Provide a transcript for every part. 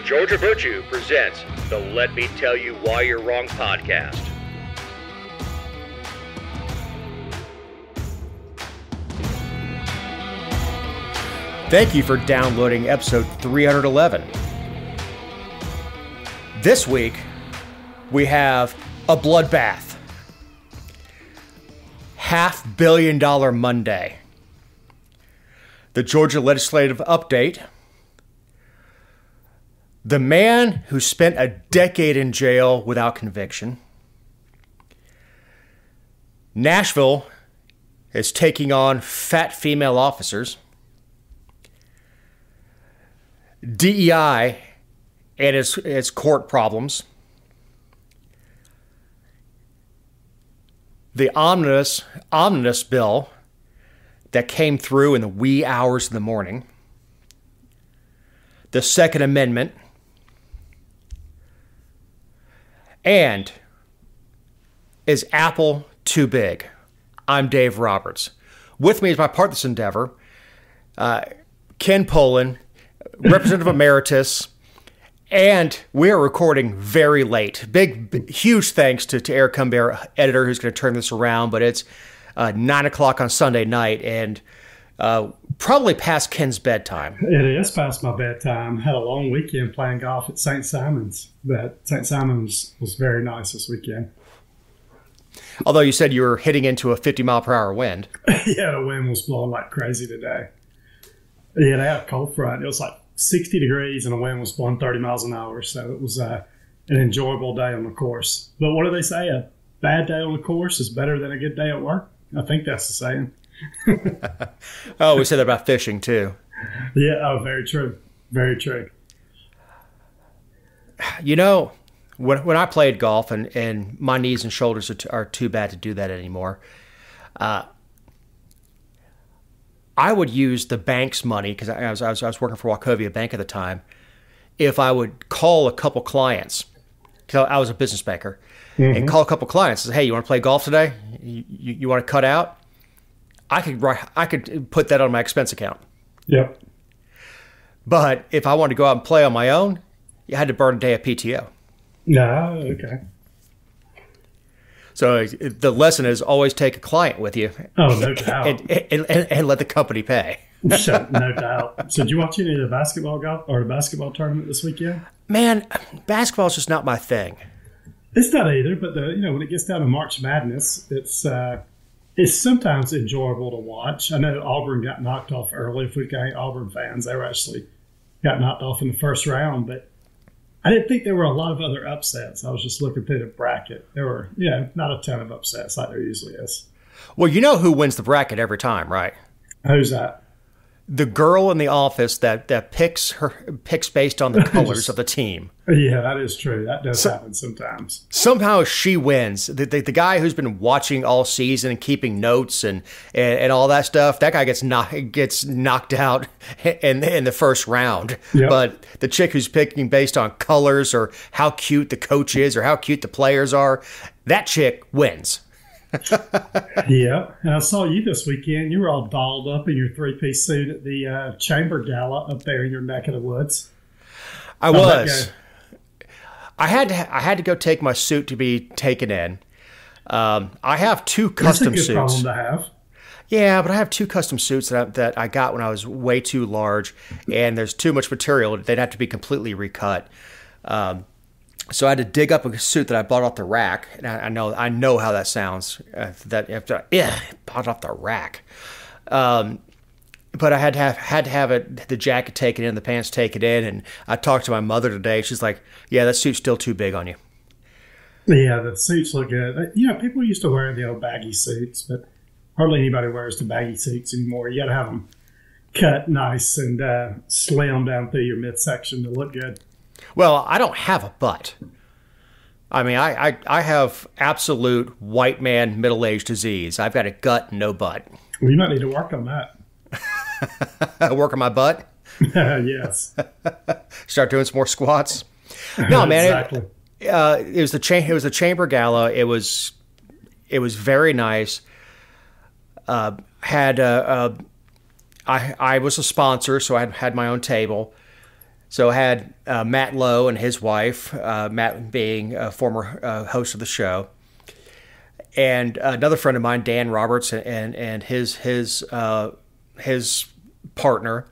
Georgia Virtue presents the Let Me Tell You Why You're Wrong podcast. Thank you for downloading episode 311. This week, we have a bloodbath. $500 million Monday. The Georgia legislative update. The man who spent a decade in jail without conviction. Nashville is taking on fat female officers. DEI and its court problems. The omnibus bill that came through in the wee hours of the morning. The Second Amendment. And is Apple too big? I'm Dave Roberts. With me is my part in this endeavor, Ken Poland, Representative Emeritus, and we are recording very late. Huge thanks to Eric Cumbear, editor, who's going to turn this around, but it's 9 o'clock on Sunday night, and probably past Ken's bedtime. It is past my bedtime. Had a long weekend playing golf at St. Simon's, but St. Simon's was very nice this weekend. Although you said you were hitting into a 50-mile-per-hour wind. Yeah, the wind was blowing like crazy today. Yeah, they had a cold front. It was like 60 degrees and the wind was blowing 30 miles an hour, so it was an enjoyable day on the course. But what do they say? A bad day on the course is better than a good day at work? I think that's the saying. Oh, we said that about fishing, too. Yeah, oh, very true. Very true. You know, when I played golf, and my knees and shoulders are too bad to do that anymore, I would use the bank's money, because I was working for Wachovia Bank at the time, if I would call a couple clients, because I was a business banker, and call a couple clients and say, hey, you want to play golf today? You want to cut out? I could put that on my expense account. Yep. But if I wanted to go out and play on my own, you had to burn a day of PTO. No, okay. So the lesson is always take a client with you. Oh, no doubt. and let the company pay. No doubt. So did you watch any of the basketball tournament this weekend? Man, basketball is just not my thing. It's not either, but when it gets down to March Madness, it's sometimes enjoyable to watch. I know Auburn got knocked off early. If we've got any Auburn fans, they got knocked off in the first round, but I didn't think there were a lot of other upsets. I was just looking through the bracket. There were, not a ton of upsets like there usually is. Well, you know who wins the bracket every time, right? Who's that? The girl in the office that picks based on the colors of the team. Yeah, that is true. That does happen sometimes. Somehow she wins. The guy who's been watching all season and keeping notes and all that stuff, that guy gets knocked out in the first round. Yep. But the chick who's picking based on colors or how cute the coach is or how cute the players are, that chick wins. Yeah, and I saw you this weekend. You were all dolled up in your three-piece suit at the Chamber Gala up there in your neck of the woods. I was. I had to go take my suit to be taken in. I have two custom suits. That's a good problem to have. Yeah, but I have two custom suits that I got when I was way too large, and there's too much material. They'd have to be completely recut. So I had to dig up a suit that I bought off the rack, and I know how that sounds. Bought off the rack. But I had to have the jacket taken in, the pants taken in, and I talked to my mother today. She's like, "Yeah, that suit's still too big on you." Yeah, the suits look good. People used to wear the old baggy suits, but hardly anybody wears the baggy suits anymore. You got to have them cut nice and slim down through your midsection to look good. Well, I don't have a butt. I mean, I have absolute white man middle-aged disease. I've got a gut and no butt. Well, you might need to work on that. Work on my butt? Yes. Start doing some more squats? No, man. Exactly. It was the Chamber Gala. It was very nice. I was a sponsor, so I had my own table. So I had Matt Lowe and his wife, Matt being a former host of the show, and another friend of mine, Dan Roberts, and his partner,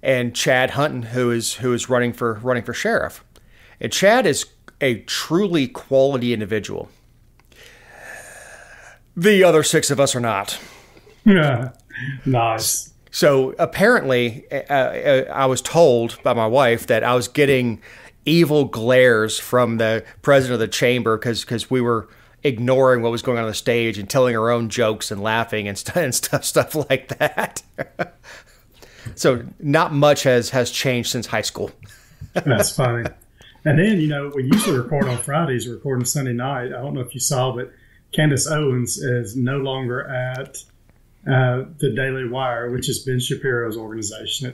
and Chad Hunton, who is running for sheriff. And Chad is a truly quality individual. The other 6 of us are not. Yeah. Nice. So apparently, I was told by my wife that I was getting evil glares from the president of the chamber because we were ignoring what was going on the stage and telling our own jokes and laughing and stuff like that. So not much has changed since high school. That's funny. And then, we usually record on Fridays, we're recording Sunday night. I don't know if you saw, but Candace Owens is no longer at the Daily Wire, which is Ben Shapiro's organization.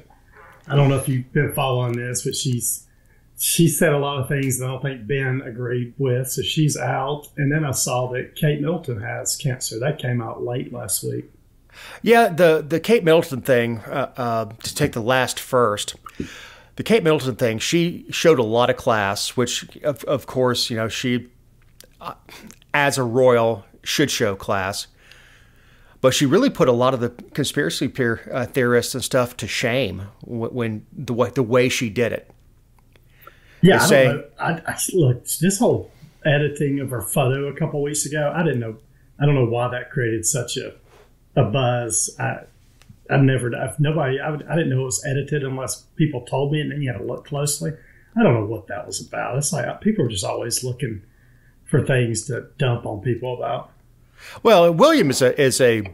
I don't know if you've been following this, but she said a lot of things that I don't think Ben agreed with, so she's out. And then I saw that Kate Middleton has cancer. That came out late last week. Yeah, the Kate Middleton thing, to take the last first, the Kate Middleton thing, she showed a lot of class, which, of course, she, as a royal, should show class. But she really put a lot of the conspiracy theorists and stuff to shame when the way she did it. Yeah, I don't know. Look, this whole editing of her photo a couple of weeks ago, I don't know why that created such a buzz. I didn't know it was edited unless people told me, and then you had to look closely. I don't know what that was about. It's like people are just always looking for things to dump on people about. Well, William is a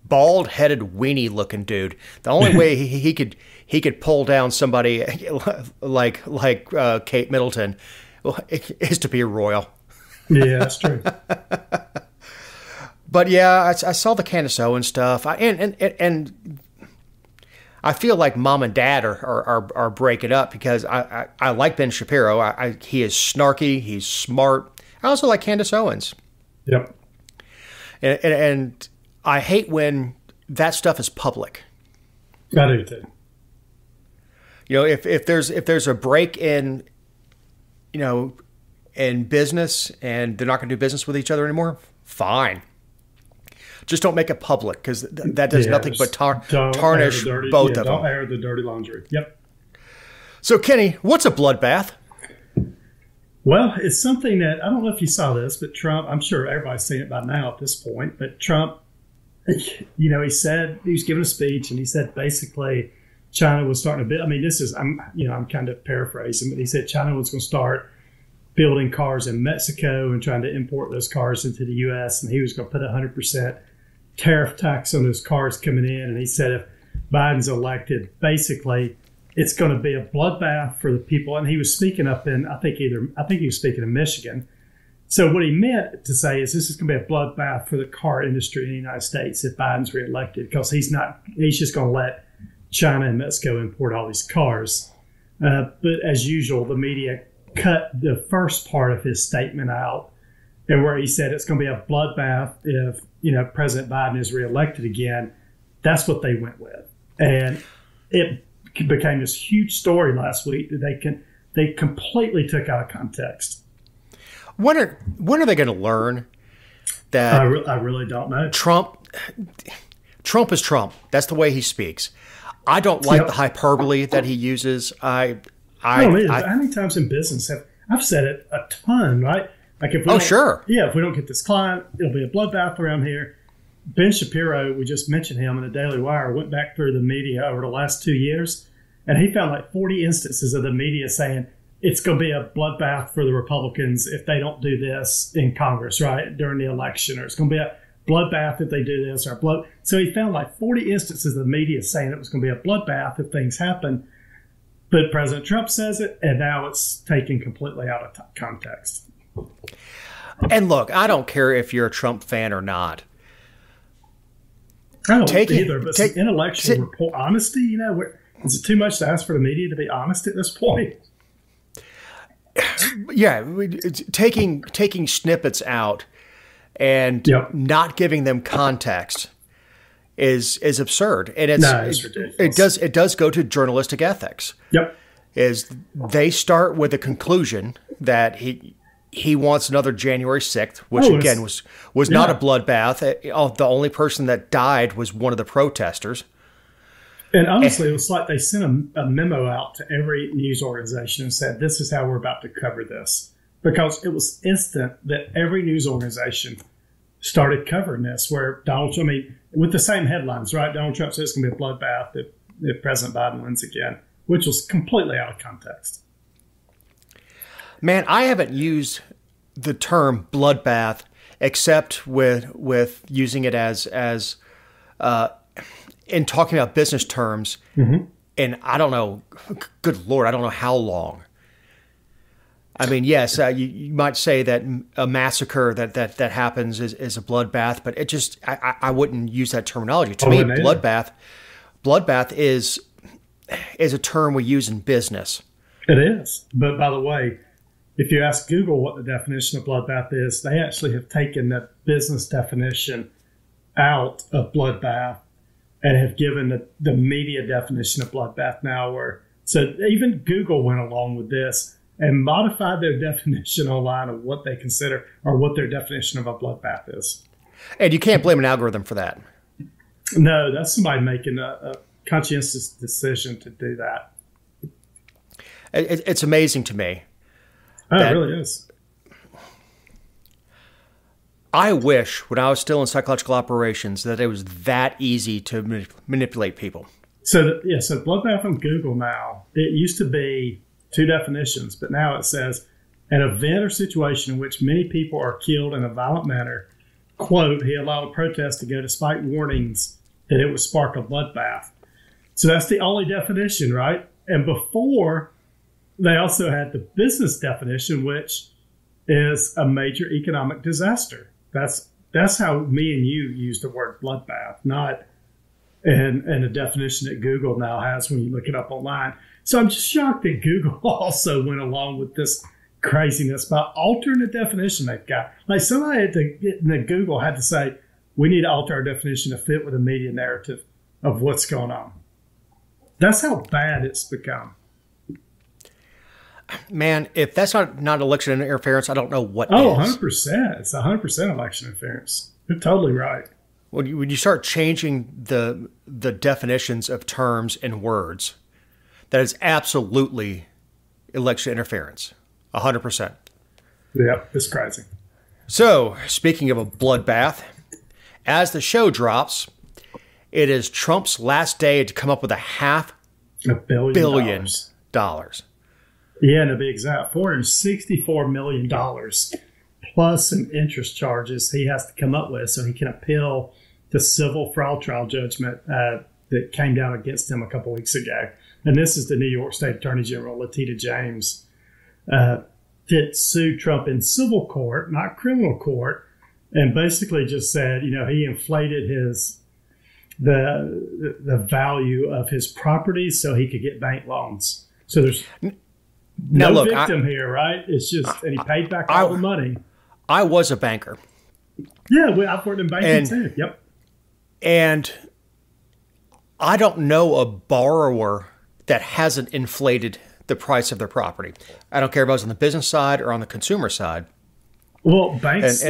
bald-headed, weenie-looking dude. The only way he could pull down somebody like Kate Middleton is to be a royal. Yeah, that's true. But yeah, I saw the Candace Owens stuff, and I feel like Mom and Dad are breaking up because I like Ben Shapiro. He is snarky. He's smart. I also like Candace Owens. Yep. And I hate when that stuff is public. I do too. If there's a break in, in business and they're not going to do business with each other anymore, fine. Just don't make it public because that does nothing but tarnish both of them. Don't air the dirty laundry. Yep. So, Kenny, what's a bloodbath? Well, it's something that, I don't know if you saw this, but Trump, I'm sure everybody's seen it by now at this point, but Trump, he said, he was giving a speech and he said basically China was starting to build, I'm kind of paraphrasing, but he said China was going to start building cars in Mexico and trying to import those cars into the U.S. and he was going to put 100% tariff tax on those cars coming in. And he said if Biden's elected, basically it's going to be a bloodbath for the people. And he was speaking up in, I think he was speaking in Michigan. So what he meant to say is this is going to be a bloodbath for the car industry in the United States if Biden's reelected, because he's just going to let China and Mexico import all these cars. But as usual, the media cut the first part of his statement out, and where he said it's going to be a bloodbath if President Biden is reelected again. That's what they went with, and it became this huge story last week that they completely took out of context. When are they going to learn that? I really don't know. Trump is Trump. That's the way he speaks. I don't like the hyperbole that he uses. How many times in business I've said it a ton, right? Like if we if we don't get this client, it'll be a bloodbath around here. Ben Shapiro, we just mentioned him in the Daily Wire, went back through the media over the last 2 years, and he found like 40 instances of the media saying it's going to be a bloodbath for the Republicans if they don't do this in Congress, right, during the election, or it's going to be a bloodbath if they do this, or blood. So he found like 40 instances of the media saying it was going to be a bloodbath if things happen. But President Trump says it, and now it's taken completely out of context. And look, I don't care if you're a Trump fan or not. I don't either, but some intellectual report, honesty, is it too much to ask for the media to be honest at this point? Yeah, taking snippets out and not giving them context is absurd, and it's ridiculous. It does go to journalistic ethics. Yep. is they start with a conclusion that he wants another January 6th, which again was not a bloodbath. The only person that died was one of the protesters. And honestly, it was like they sent a memo out to every news organization and said, this is how we're about to cover this. Because it was instant that every news organization started covering this, where Donald Trump, with the same headlines, right? Donald Trump says it's going to be a bloodbath if President Biden wins again, which was completely out of context. Man, I haven't used the term bloodbath except with using it as in talking about business terms, and I don't know, good Lord, I don't know how long. I mean, yes, you might say that a massacre that happens is a bloodbath, but it just I wouldn't use that terminology. To me, bloodbath is a term we use in business. It is, but by the way, if you ask Google what the definition of bloodbath is, they actually have taken the business definition out of bloodbath and have given the media definition of bloodbath now. So even Google went along with this and modified their definition online of what they consider or what their definition of a bloodbath is. And you can't blame an algorithm for that. No, that's somebody making a conscientious decision to do that. It's amazing to me. Oh, it really is. I wish when I was still in psychological operations that it was that easy to manipulate people. So bloodbath on Google now, it used to be 2 definitions, but now it says an event or situation in which many people are killed in a violent manner. Quote, he allowed a protest to go despite warnings that it would spark a bloodbath. So that's the only definition, right? And before, they also had the business definition, which is a major economic disaster. That's how me and you use the word bloodbath, not in a definition that Google now has when you look it up online. So I'm just shocked that Google also went along with this craziness by altering the definition they've got. Like somebody at Google had to say, we need to alter our definition to fit with the media narrative of what's going on. That's how bad it's become. Man, if that's not election interference, I don't know what is. 100%. It's 100% election interference. You're totally right. When you start changing the definitions of terms and words, that is absolutely election interference. 100%. Yeah, it's crazy. So, speaking of a bloodbath, as the show drops, it is Trump's last day to come up with $500 billion. Yeah, and to be exact, $464 million plus some interest charges he has to come up with so he can appeal the civil fraud trial judgment that came down against him a couple weeks ago. And this is the New York State Attorney General, Letitia James, that sued Trump in civil court, not criminal court, and basically just said, he inflated the value of his property so he could get bank loans. So there's no victim here, right? It's just, and he paid back all the money. I was a banker. Yeah, I've worked in banking too. Yep. And I don't know a borrower that hasn't inflated the price of their property. I don't care if it was on the business side or on the consumer side. Well, banks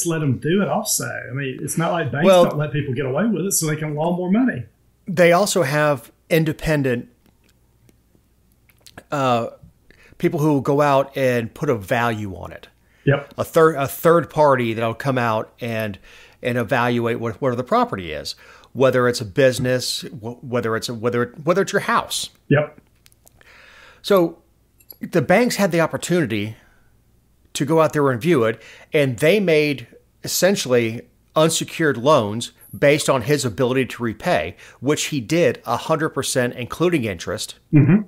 let them do it also. I mean, it's not like banks don't let people get away with it so they can loan more money. They also have independent people who will go out and put a value on it. Yep. A third party that'll come out and evaluate what the property is, whether it's a business, whether it's your house. Yep. So the banks had the opportunity to go out there and view it, and they made essentially unsecured loans based on his ability to repay, which he did 100%, including interest. Mm-hmm.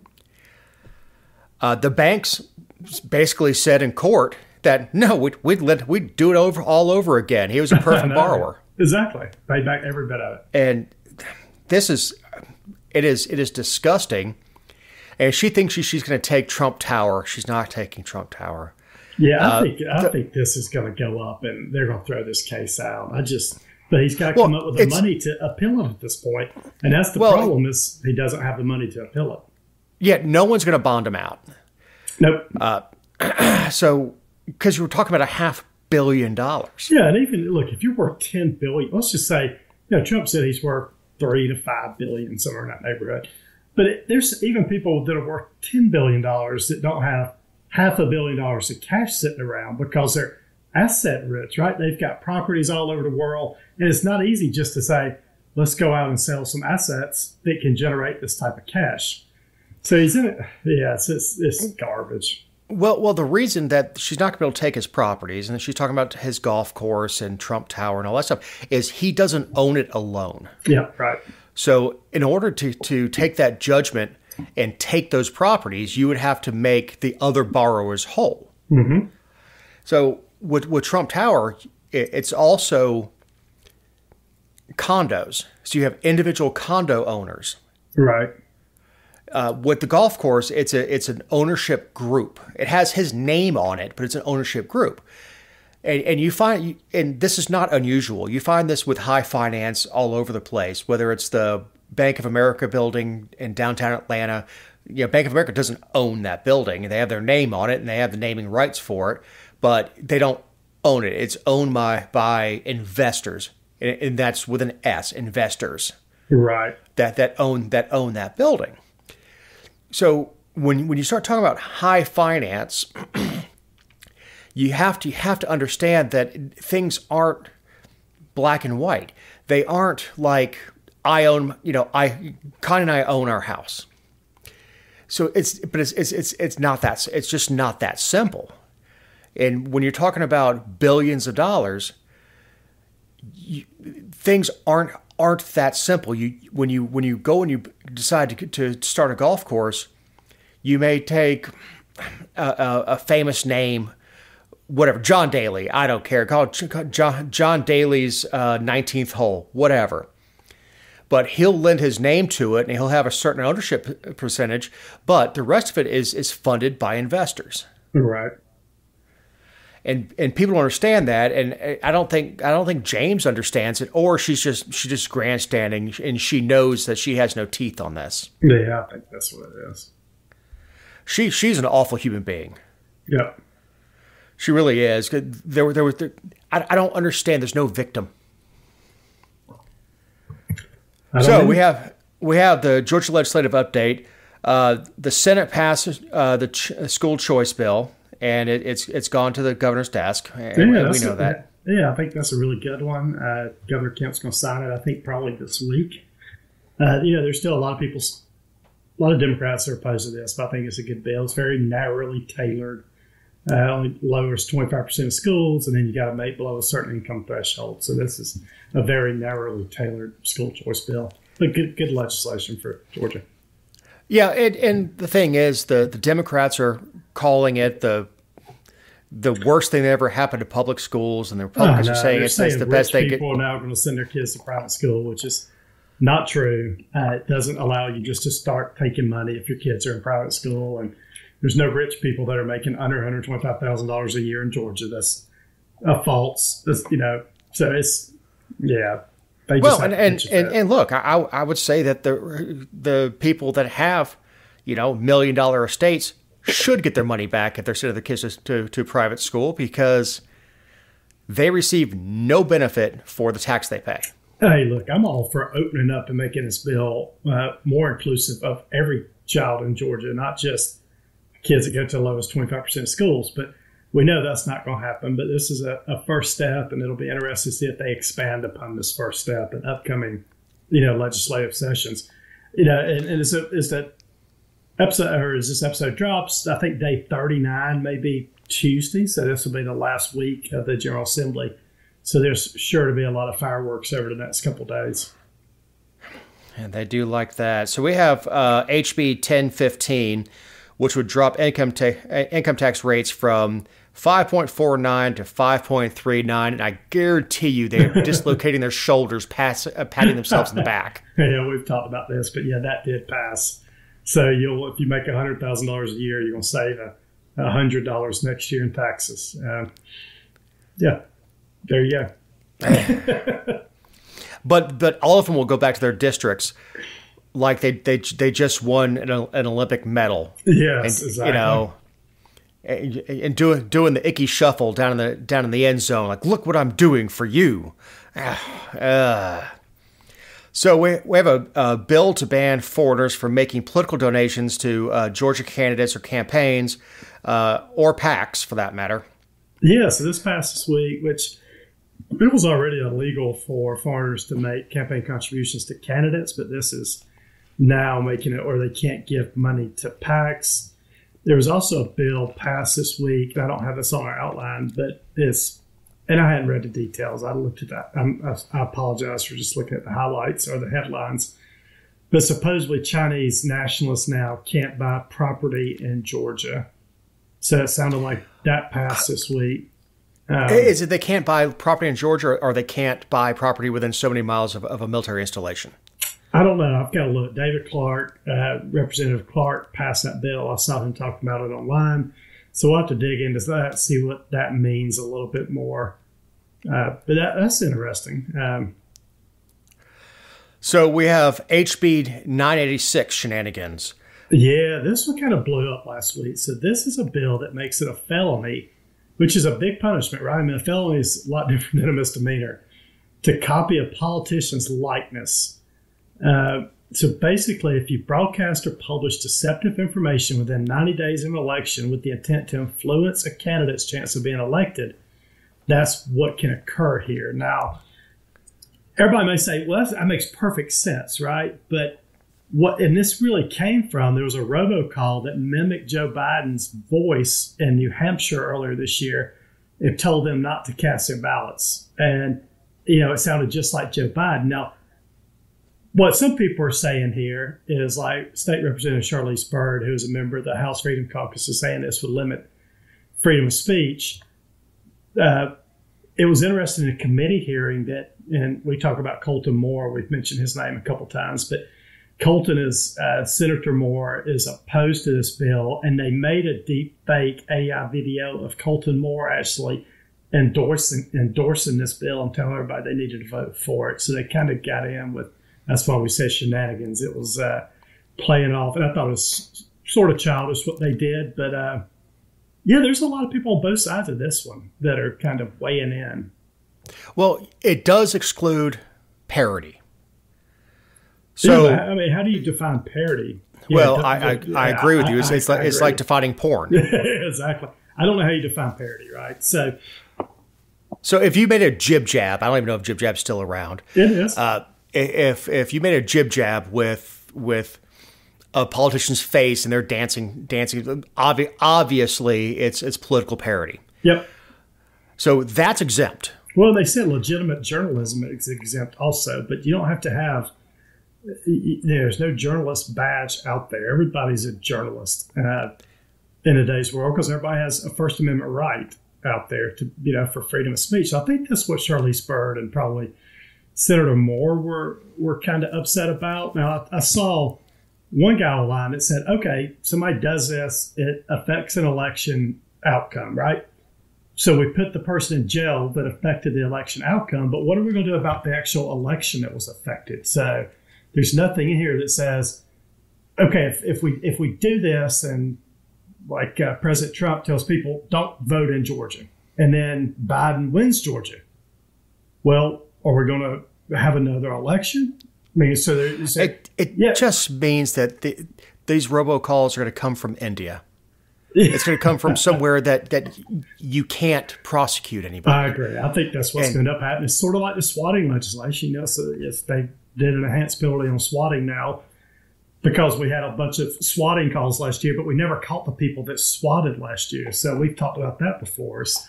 The banks basically said in court that no, we'd do it all over again. He was a perfect borrower. Exactly, paid back every bit of it. And it is disgusting. And she thinks she's going to take Trump Tower. She's not taking Trump Tower. Yeah, I think this is going to go up, and they're going to throw this case out. But he's got to come up with the money to appeal it at this point, and that's the problem is he doesn't have the money to appeal it. Yeah, no one's going to bond him out. Nope. So, because you were talking about $500 million. Yeah, and even look, if you're worth $10 billion, let's just say, Trump said he's worth $3 to $5 billion, somewhere in that neighborhood. But there's even people that are worth $10 billion that don't have $500 million of cash sitting around because they're asset rich, right? They've got properties all over the world, and it's not easy just to say, let's go out and sell some assets that can generate this type of cash. So he's in it. Yeah, it's garbage. Well, the reason that she's not going to be able to take his properties, and she's talking about his golf course and Trump Tower and all that stuff, is he doesn't own it alone. Yeah, right. So in order to take that judgment and take those properties, you would have to make the other borrowers whole. Mm-hmm. So with Trump Tower, it's also condos. So you have individual condo owners. Right. With the golf course, it's an ownership group. It has his name on it, but it's an ownership group. And you find, and this is not unusual, you find this with high finance all over the place, whether it's the Bank of America building in downtown Atlanta. Bank of America doesn't own that building. They have their name on it, and they have the naming rights for it, but they don't own it. It's owned by investors, and that's with an S, investors. Right. That own that building. So when you start talking about high finance, you have to understand that things aren't black and white. They aren't like Connie and I own our house. So it's not that. It's just not that simple. And when you're talking about billions of dollars, things aren't that simple. When you go and you decide to start a golf course, you may take a famous name, whatever, John Daly. I don't care. Call it John Daly's 19th hole, whatever. But he'll lend his name to it, and he'll have a certain ownership percentage. But the rest of it is funded by investors. Right. And people don't understand that, and I don't think James understands it, or she's just grandstanding, and she knows that she has no teeth on this. Yeah, I think that's what it is. She's an awful human being. Yeah, she really is. I don't understand. There's no victim. So we have the Georgia legislative update. The Senate passed the school choice bill. And it's gone to the governor's desk, and we know that. Yeah, I think that's a really good one. Governor Kemp's going to sign it, I think, probably this week. There's still a lot of Democrats that are opposed to this, but I think it's a good bill. It's very narrowly tailored. Only lowers 25% of schools, and then you got to make below a certain income threshold. So this is a very narrowly tailored school choice bill. But good legislation for Georgia. Yeah, and the thing is, the Democrats are calling it the worst thing that ever happened to public schools, and the Republicans are saying it's the best they could. People are now going to send their kids to private school, which is not true. It doesn't allow you just to start taking money if your kids are in private school, and there's no rich people that are making under $125,000 a year in Georgia. That's false. So it's They just and look, I would say that the people that have, $1 million estates should get their money back if they're sending their kids to private school, because they receive no benefit for the tax they pay. Hey, look, I'm all for opening up and making this bill more inclusive of every child in Georgia, not just kids that go to the lowest 25% of schools. But we know that's not going to happen. But this is a first step, and it'll be interesting to see if they expand upon this first step in upcoming, legislative sessions. And as that episode, or as this episode drops, I think day 39 may be Tuesday, so this will be the last week of the General Assembly. So there's sure to be a lot of fireworks over the next couple of days. And they do like that. So we have HB 1015, which would drop income tax rates from 5.49 to 5.39, and I guarantee you they're dislocating their shoulders, patting themselves in the back. Yeah, we've talked about this, but yeah, that did pass. So if you make $100,000 a year, you're going to save $100 next year in taxes. Yeah, there you go. But all of them will go back to their districts. like they just won an Olympic medal. Yes, and, exactly. And doing the icky shuffle down in the end zone, like, look what I'm doing for you. So we have a bill to ban foreigners from making political donations to Georgia candidates or campaigns, or PACs for that matter. Yeah, so this passed this week, which it was already illegal for foreigners to make campaign contributions to candidates, but this is now making it where they can't give money to PACs. There was also a bill passed this week. I don't have this on our outline, but and I hadn't read the details. I looked at that. I apologize for just looking at the highlights or the headlines. But supposedly Chinese nationalists now can't buy property in Georgia. So it sounded like that passed this week. Is it they can't buy property in Georgia, or they can't buy property within so many miles of a military installation? I don't know. I've got to look. David Clark, Representative Clark, passed that bill. I saw him talking about it online. So we'll have to dig into that, see what that means a little bit more. But that's interesting. So we have HB 986 shenanigans. Yeah, this one kind of blew up last week. So this is a bill that makes it a felony, which is a big punishment, right? I mean, a felony is a lot different than a misdemeanor, to copy a politician's likeness. So basically, if you broadcast or publish deceptive information within 90 days of an election with the intent to influence a candidate's chance of being elected, that's what can occur here. Now, everybody may say, well, that makes perfect sense, right? But and this really came from, there was a robocall that mimicked Joe Biden's voice in New Hampshire earlier this year. It told them not to cast their ballots. And, it sounded just like Joe Biden. Now, what some people are saying here is, like State Representative Charlize Byrd, who is a member of the House Freedom Caucus, is saying this would limit freedom of speech. It was interesting in a committee hearing that, and we talk about Colton Moore, we've mentioned his name a couple times, but Colton Senator Moore is opposed to this bill, and they made a deep fake AI video of Colton Moore actually endorsing this bill and telling everybody they needed to vote for it. So they kind of got in with, that's why we said shenanigans. It was playing off, and I thought it was sort of childish what they did. But yeah, there's a lot of people on both sides of this one that are kind of weighing in. Well, it does exclude parody. So, yeah, I mean, how do you define parody? Well, I agree with you. It's like defining porn. Exactly. I don't know how you define parody, right? So if you made a jib jab, I don't even know if jib jab's still around. It is. If you made a jib jab with a politician's face and they're dancing, obviously it's political parody. Yep. So that's exempt. Well, they said legitimate journalism is exempt also, but you don't have to have. There's no journalist badge out there. Everybody's a journalist in today's world because everybody has a First Amendment right out there to, for freedom of speech. So I think that's what Charlize Byrd and probably Senator Moore were kind of upset about. Now, I saw one guy online that said, okay, somebody does this, it affects an election outcome, right? So we put the person in jail that affected the election outcome, but what are we going to do about the actual election that was affected? So there's nothing in here that says, okay, if we do this and like President Trump tells people, don't vote in Georgia, and then Biden wins Georgia, well, are we going to have another election? I mean, so it just means that these robocalls are going to come from India. It's going to come from somewhere that you can't prosecute anybody. I agree. I think that's what's going to end up happening. It's sort of like the swatting legislation. So yes, they did an enhanced penalty on swatting now because we had a bunch of swatting calls last year, but we never caught the people that swatted last year. So we've talked about that before. It's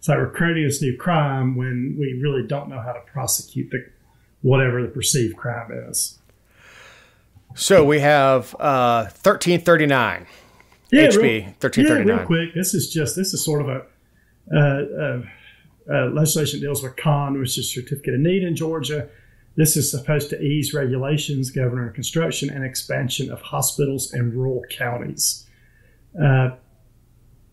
like we're creating this new crime when we really don't know how to prosecute whatever the perceived crime is. So we have 1339. Yeah, HB 1339. Yeah, real quick. This is sort of a legislation that deals with CON, which is Certificate of Need in Georgia. This is supposed to ease regulations governing construction and expansion of hospitals in rural counties.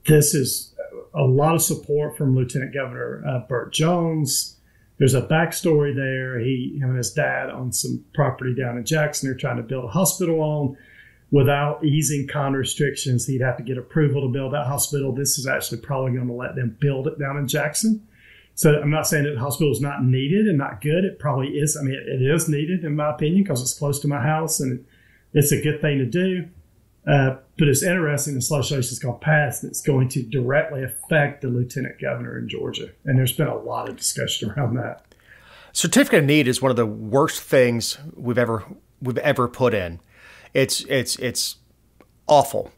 This is a lot of support from Lieutenant Governor Burt Jones, there's a backstory there. Him and his dad own some property down in Jackson. They're trying to build a hospital on. Without easing con restrictions, he'd have to get approval to build that hospital. This is actually probably going to let them build it down in Jackson. So I'm not saying that the hospital is not needed and not good. It probably is. I mean, it is needed in my opinion because it's close to my house and it's a good thing to do. But it's interesting this legislation is going to pass and it's going to directly affect the lieutenant governor in Georgia. And there's been a lot of discussion around that. Certificate of need is one of the worst things we've ever put in. It's awful.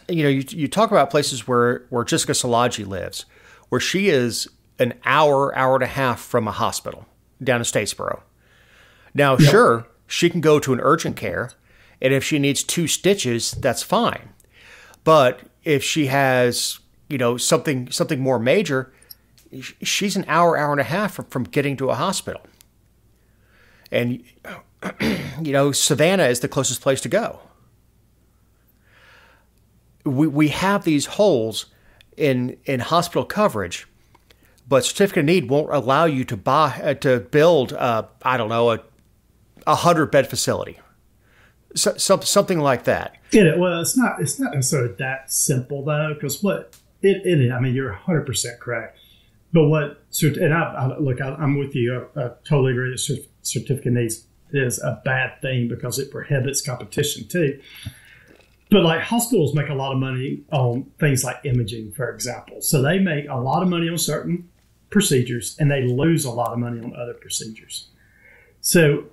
You talk about places where Jessica Szilagyi lives, where she is an hour and a half from a hospital down in Statesboro. Now, sure, she can go to an urgent care, and if she needs 2 stitches, that's fine. But if she has, something more major, she's an hour and a half from getting to a hospital. And Savannah is the closest place to go. We have these holes in hospital coverage, but certificate of need won't allow you to build a 100-bed facility, something like that. Well, it's not necessarily that simple though, because I mean, you're 100% correct. But I'm with you. I totally agree that certificate of needs is a bad thing because it prohibits competition too. But like hospitals make a lot of money on things like imaging, for example. So they make a lot of money on certain procedures and they lose a lot of money on other procedures. So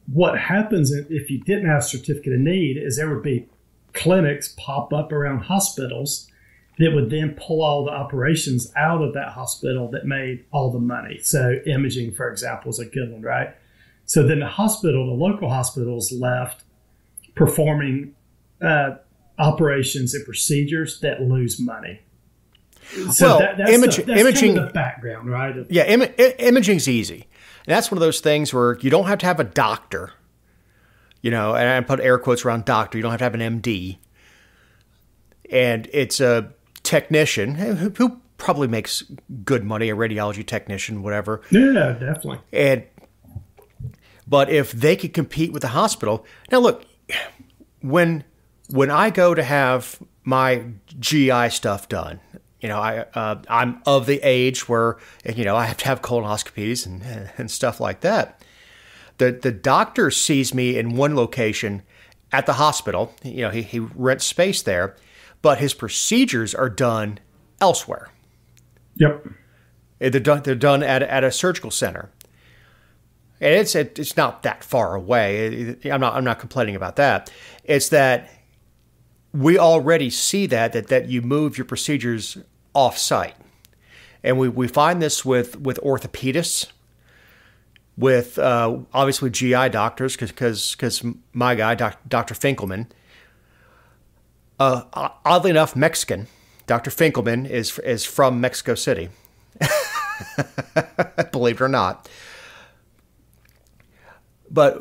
what happens if you didn't have certificate of need is there would be clinics pop up around hospitals that would then pull all the operations out of that hospital that made all the money. So imaging, for example, is a good one, right? So then the local hospitals left performing operations and procedures that lose money. So that's imaging, kind of the background, right? Yeah, imaging's easy. And that's one of those things where you don't have to have a doctor, and I put air quotes around doctor. You don't have to have an MD. And it's a technician who probably makes good money, a radiology technician, whatever. Yeah, definitely. But if they could compete with the hospital, now look, when I go to have my GI stuff done, I'm of the age where I have to have colonoscopies and stuff like that. The doctor sees me in one location at the hospital. He rents space there. But his procedures are done elsewhere. Yep. They're done at a surgical center. And it's not that far away. I'm not complaining about that. It's that we already see that you move your procedures off-site. And we find this with orthopedists, with obviously GI doctors, because my guy, Dr. Finkelman, oddly enough, Mexican. Dr. Finkelman is from Mexico City, believe it or not. But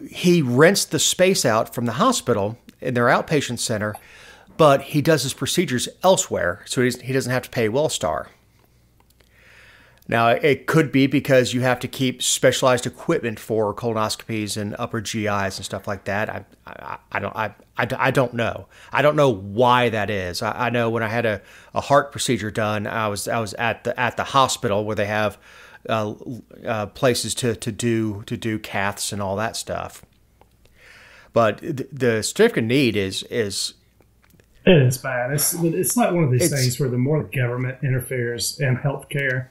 he rents the space out from the hospital in their outpatient center, but he does his procedures elsewhere, so he doesn't have to pay Wellstar. Now, it could be because you have to keep specialized equipment for colonoscopies and upper GIs and stuff like that. I don't know. I don't know why that is. I know when I had a heart procedure done, I was at the hospital where they have places to do caths and all that stuff. But the certificate of need is it is bad. It's like one of these things where the more the government interferes in healthcare,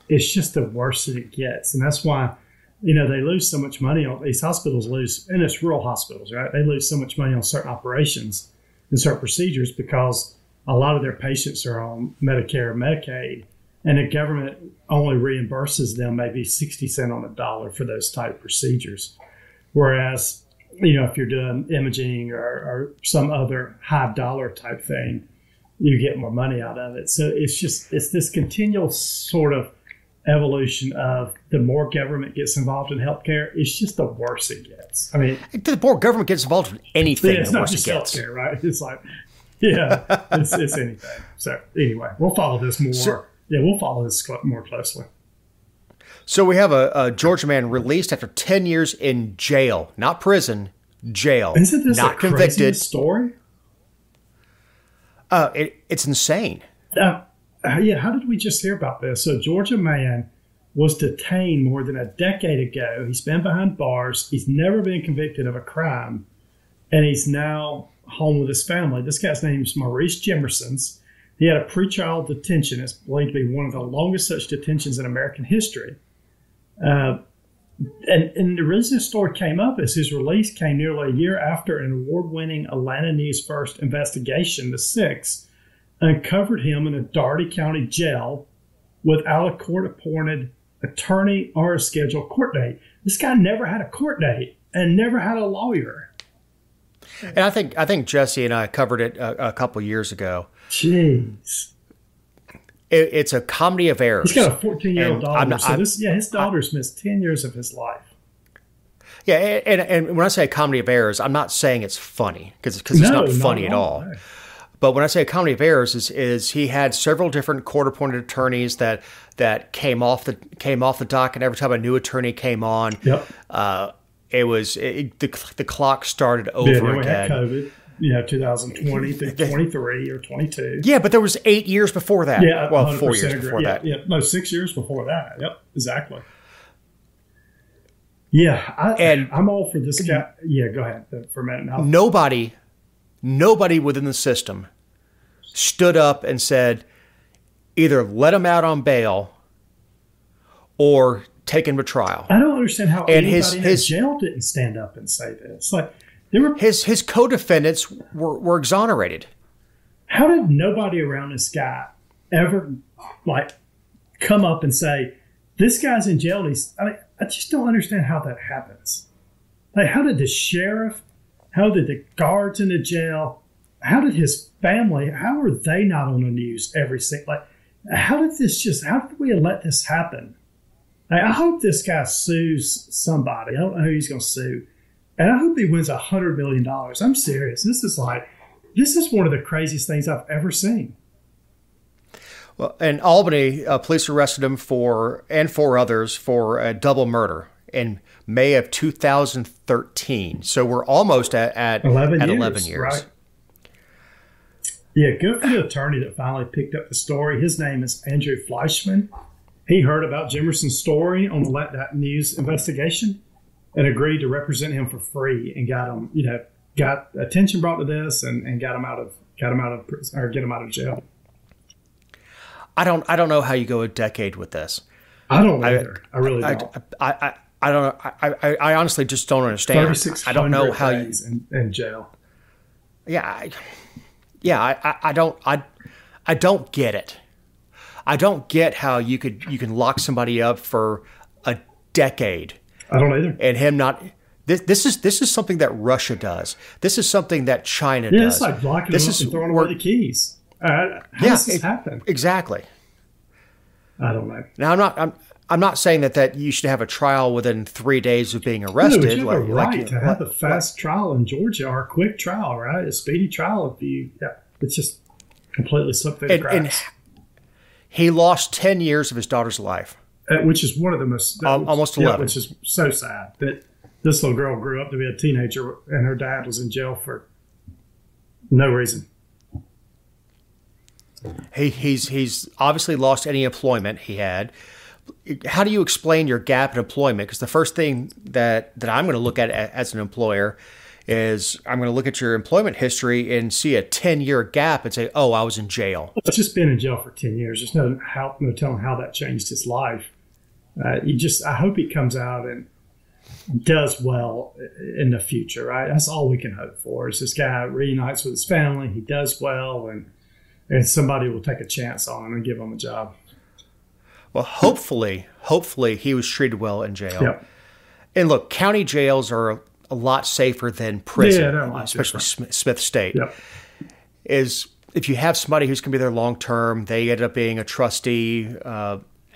it's just the worse that it gets. And that's why, they lose so much money on these hospitals and it's rural hospitals, right? They lose so much money on certain operations and certain procedures because a lot of their patients are on Medicare or Medicaid, and the government only reimburses them maybe 60 cents on the dollar for those type procedures. Whereas, if you're doing imaging or some other high dollar type thing, you get more money out of it. So it's this continual sort of evolution of the more government gets involved in healthcare, it's just the worse it gets. I mean, the more government gets involved in anything, it's the not worse just it gets. Healthcare, right? It's like, it's anything. So anyway, we'll follow this more. We'll follow this more closely. So we have a Georgia man released after 10 years in jail, not prison, jail. Isn't this not a convicted. crazy story? It's insane. Yeah, how did we just hear about this? So, Georgia man was detained more than a decade ago. He's been behind bars. He's never been convicted of a crime, and he's now home with his family. This guy's name is Maurice Jemersons. He had a pretrial detention. It's believed to be one of the longest such detentions in American history. And the reason this story came up is his release came nearly a year after an award-winning Atlanta News First investigation, The Six, uncovered him in a Dougherty County jail without a court-appointed attorney or a scheduled court date. This guy never had a court date and never had a lawyer. And I think Jesse and I covered it a couple years ago. Jeez. It's a comedy of errors. He's got a 14-year-old daughter. His daughter's missed 10 years of his life. Yeah, and when I say a comedy of errors, I'm not saying it's funny because it's not funny at all. No. But when I say a comedy of errors, is he had several different court-appointed attorneys that came off the dock, and every time a new attorney came on, yep. The clock started over again. We had COVID. 2020 through 23 or 22. Yeah, but there was 8 years before that. Yeah, well, 4 years before that. Yeah, no, 6 years before that. Yep, exactly. Yeah, I'm all for this guy. Yeah, go ahead for a minute now. Nobody within the system stood up and said, either let him out on bail or take him to trial. I don't understand how anybody in jail didn't stand up and say this. Like, his co-defendants were exonerated. How did nobody around this guy ever come up and say, this guy's in jail? I just don't understand how that happens. Like, how did the sheriff, how did the guards in the jail, how did his family, how are they not on the news every single, how did we let this happen? I hope this guy sues somebody. I don't know who he's going to sue. And I hope he wins $100 million. I'm serious. This is one of the craziest things I've ever seen. Well, in Albany, police arrested him and four others for a double murder in May of 2013. So we're almost at 11 years. Right? Yeah, good for the attorney that finally picked up the story. His name is Andrew Fleischman. He heard about Jemerson's story on that news investigation and agreed to represent him for free and got attention brought to this and get him out of jail. I don't know how you go a decade with this. I don't either. I really don't. I don't know. I honestly just don't understand. I don't know how you in jail. Yeah, I don't get it. I don't get how you can lock somebody up for a decade. I don't either. And him not. This is something that Russia does. This is something that China does. Yeah, it's like locking them up and throwing away the keys. How does this happen? Exactly. I don't know. Now I'm not saying that you should have a trial within 3 days of being arrested. No, you have a right to have a fast trial in Georgia or a quick trial, right? A speedy trial. It's just completely slipped through the cracks. And he lost 10 years of his daughter's life. Which is one of the most... almost 11. Which is so sad that this little girl grew up to be a teenager and her dad was in jail for no reason. He's obviously lost any employment he had. How do you explain your gap in employment? Because the first thing that I'm going to look at as an employer is I'm going to look at your employment history and see a 10-year gap and say, oh, I was in jail. It's just been in jail for 10 years. There's no telling how that changed his life. I hope he comes out and does well in the future, right? That's all we can hope for is this guy reunites with his family, he does well, and somebody will take a chance on him and give him a job. Well, hopefully he was treated well in jail. Yep. And look, county jails are a lot safer than prison, especially Smith State. Yep. Is if you have somebody who's going to be there long term, they end up being a trustee.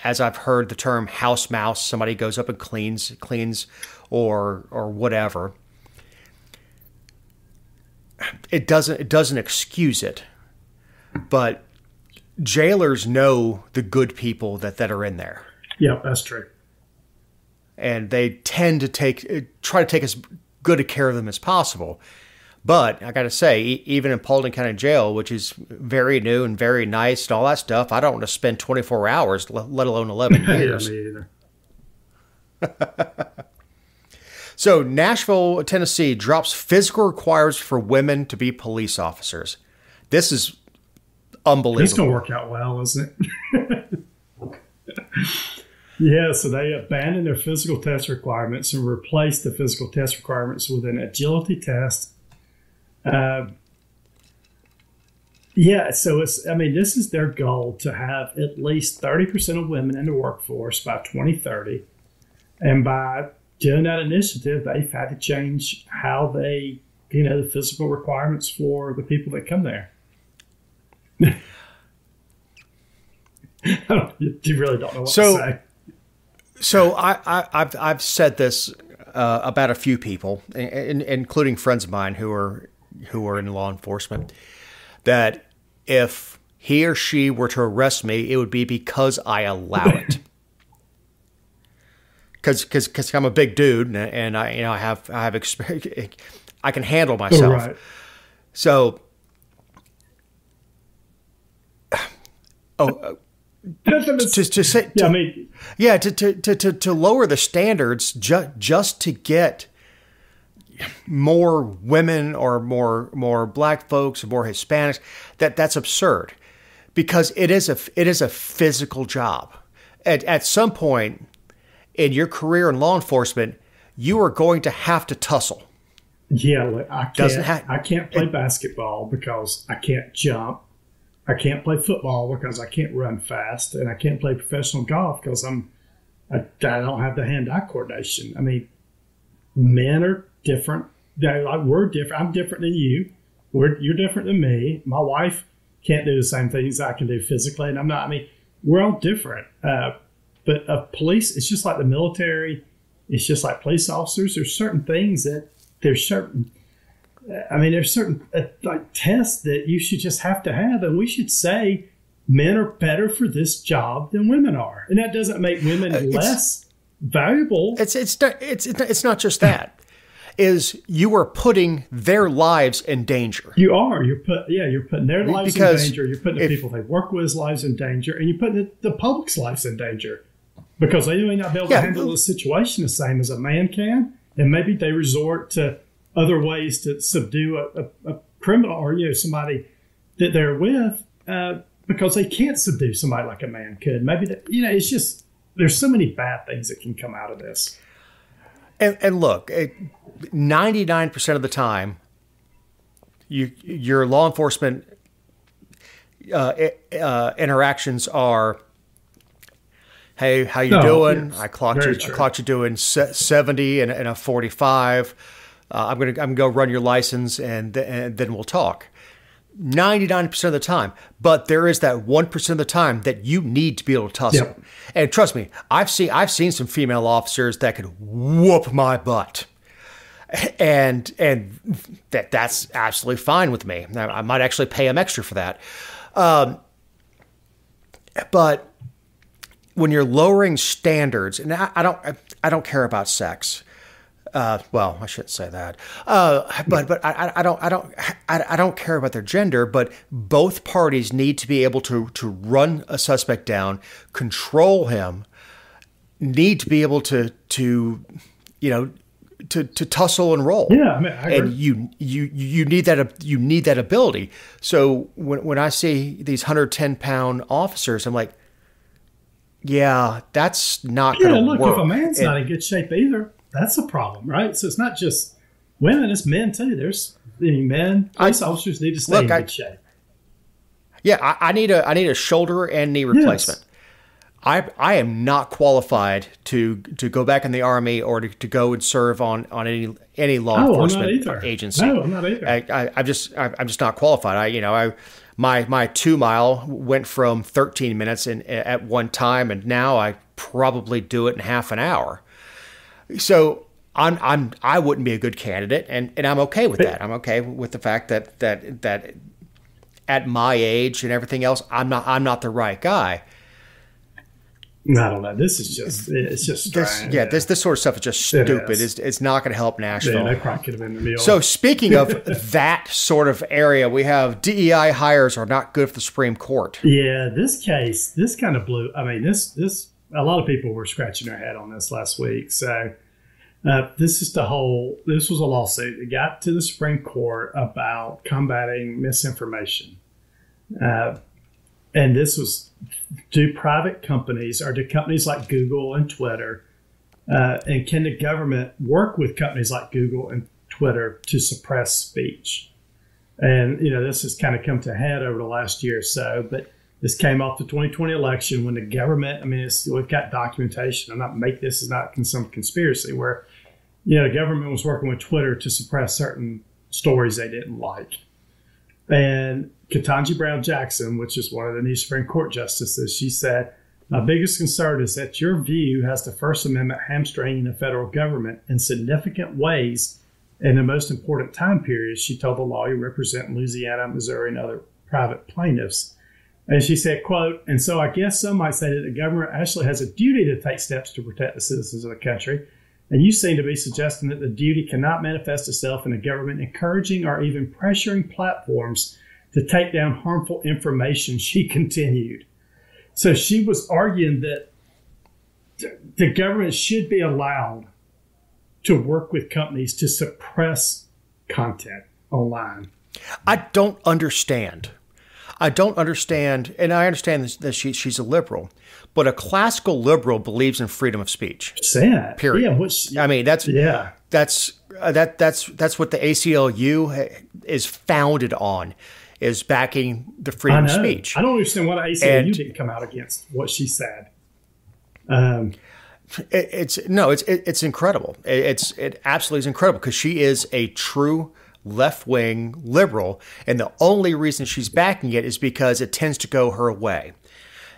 As I've heard the term house mouse, somebody goes up and cleans or whatever. It doesn't excuse it, but jailers know the good people that are in there. Yeah, that's true. and they tend to try to take as good a care of them as possible. But I got to say, even in Paulding County Jail, which is very new and very nice and all that stuff, I don't want to spend 24 hours, let alone 11 years. Yeah, me either. So Nashville, Tennessee drops physical requirements for women to be police officers. This is unbelievable. It's going to work out well, isn't it? Yeah, so they abandoned their physical test requirements and replaced the physical test requirements with an agility test. So this is their goal, to have at least 30% of women in the workforce by 2030. And by doing that initiative, they've had to change how they, the physical requirements for the people that come there. You really don't know what to say. So I've said this about a few people, including friends of mine who are in law enforcement, that if he or she were to arrest me, it would be because I allow it. Because I'm a big dude and I have experience. I can handle myself. Right. So, to lower the standards just to get more women or more black folks or more Hispanics, that's absurd, because it is a physical job. At some point in your career in law enforcement, you are going to have to tussle. Yeah, I can't play basketball because I can't jump. I can't play football because I can't run fast, and I can't play professional golf because I don't have the hand-eye coordination. I mean, men are different. We're different. I'm different than you. You're different than me. My wife can't do the same things I can do physically, and I'm not. I mean, we're all different. But police, it's just like the military. It's just like police officers. There's certain things there's certain like tests that you should just have to have, and we should say men are better for this job than women are, and that doesn't make women less valuable. It's not just that. Is you are putting their lives in danger. You are. You're putting their lives in danger. You're putting the people they work with's lives in danger, and you're putting the public's lives in danger, because they may not be able to handle the situation the same as a man can, and maybe they resort to other ways to subdue a criminal or somebody that they're with because they can't subdue somebody like a man could. Maybe it's just there's so many bad things that can come out of this. And look, 99% of the time, your law enforcement interactions are, hey, how you doing? Yes. I clocked you doing 70 and a 45. I'm gonna go run your license and then we'll talk. 99% of the time, but there is that 1% of the time that you need to be able to tussle. Yep. And trust me, I've seen some female officers that could whoop my butt, and that's absolutely fine with me. I might actually pay them extra for that. But when you're lowering standards, and I don't care about sex. Well, I shouldn't say that. But I don't care about their gender. But both parties need to be able to run a suspect down, control him. Need to be able to tussle and roll. Yeah, I mean, I agree. And you need that ability. So when I see these 110-pound officers, I'm like, yeah, that's not going to work. Look, if a man's not in good shape either, that's a problem, right? So it's not just women, it's men too. There's men, police officers need to stay in good shape. Yeah, I need a shoulder and knee replacement. Yes. I am not qualified to go back in the Army or to go and serve on any law enforcement agency. No, I'm not either. I'm just not qualified. My 2 mile went from 13 minutes at one time, and now I probably do it in half an hour. So I wouldn't be a good candidate, and I'm okay with that. I'm okay with the fact that at my age and everything else, I'm not the right guy. I don't know. This is just, it's just strange. This sort of stuff is just stupid. It's not going to help Nashville. Yeah, they probably could have been the meal. So speaking of that sort of area, we have DEI hires are not good for the Supreme Court. Yeah, this case, this kind of blew. I mean, this a lot of people were scratching their head on this last week. So this was a lawsuit. It got to the Supreme Court about combating misinformation. And this was, do private companies or do companies like Google and Twitter, and can the government work with companies like Google and Twitter to suppress speech? And, this has kind of come to a head over the last year or so, but this came off the 2020 election when the government, we've got documentation. This is not some conspiracy where, the government was working with Twitter to suppress certain stories they didn't like. And Ketanji Brown Jackson, which is one of the new Supreme Court justices, she said, "My biggest concern is that your view has the First Amendment hamstringing the federal government in significant ways in the most important time periods," she told the lawyer representing Louisiana, Missouri, and other private plaintiffs. And she said, quote, "And so I guess some might say that the government actually has a duty to take steps to protect the citizens of the country. And you seem to be suggesting that the duty cannot manifest itself in the government encouraging or even pressuring platforms to take down harmful information," she continued. So she was arguing that the government should be allowed to work with companies to suppress content online. I don't understand, and I understand that she's a liberal, but a classical liberal believes in freedom of speech. Say that. Period. Yeah, that's what the ACLU is founded on, is backing the freedom of speech. I don't understand why the ACLU didn't come out against what she said. It's incredible. It absolutely is incredible because she is a true left-wing liberal, and the only reason she's backing it is because it tends to go her way.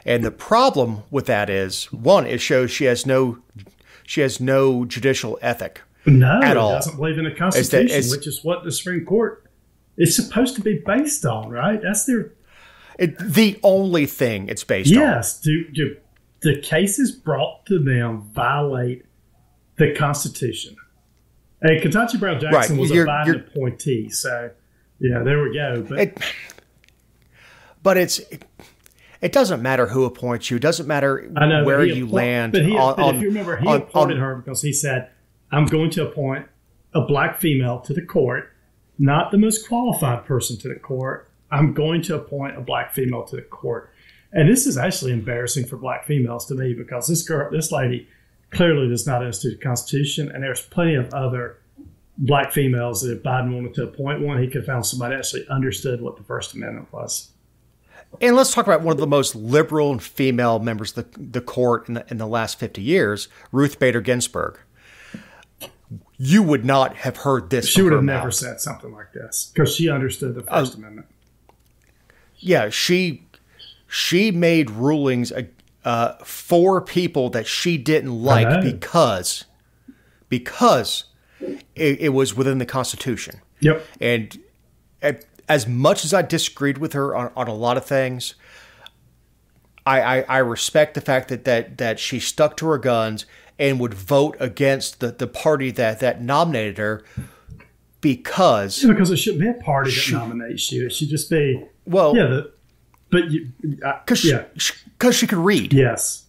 And the problem with that is, one, it shows she has no judicial ethic at all. It doesn't believe in the Constitution, which is what the Supreme Court is supposed to be based on, right? That's the only thing it's based on. Yes. Do the cases brought to them violate the Constitution? And Ketanji Brown Jackson was a Biden appointee, so there we go. But it doesn't matter who appoints you. It doesn't matter where you land. But if you remember, he appointed her because he said, "I'm going to appoint a black female to the court, not the most qualified person to the court. I'm going to appoint a black female to the court." And this is actually embarrassing for black females to me because this lady clearly does not understand the Constitution, and there's plenty of other black females that if Biden wanted to appoint one, he could have found somebody that actually understood what the First Amendment was. And let's talk about one of the most liberal and female members of the court in the last 50 years, Ruth Bader Ginsburg. You would not have heard this. She would have never said something like this because she understood the First Amendment. Yeah, she made rulings for people that she didn't like because it was within the Constitution. Yep. And as much as I disagreed with her on a lot of things, I respect the fact that she stuck to her guns and would vote against the party that nominated her because it shouldn't be a party that nominates you. It should just be because she could read. Yes,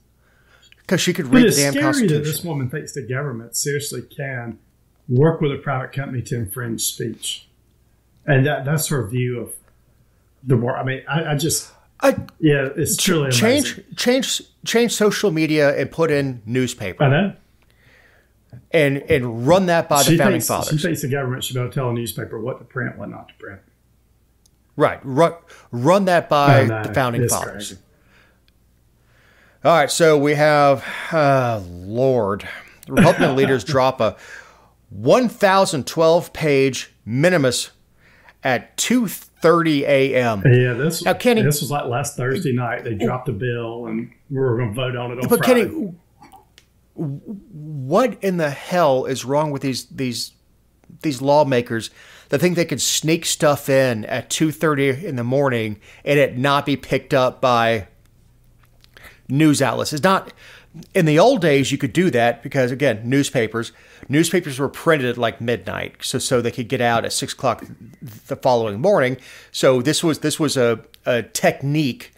because she could read the damn Constitution. It's scary that this woman thinks the government seriously can work with a private company to infringe speech. And that's her view of the world. I mean, it's truly amazing. Change social media and put in newspaper. I know. And run that by the founding fathers. She thinks the government should be able to tell a newspaper what to print, what not to print. Right. Run that by the founding fathers. Crazy. All right. So we have, Lord, Republican leaders drop a 1,012-page minimus at 2:30 a.m. Yeah, this was like last Thursday night. They dropped a bill, and we were going to vote on it on Friday. Kenny, what in the hell is wrong with these lawmakers that think they could sneak stuff in at 2:30 in the morning and it not be picked up by news outlets. It's not in the old days you could do that because again, newspapers were printed at like midnight, so they could get out at 6 o'clock the following morning. So this was a technique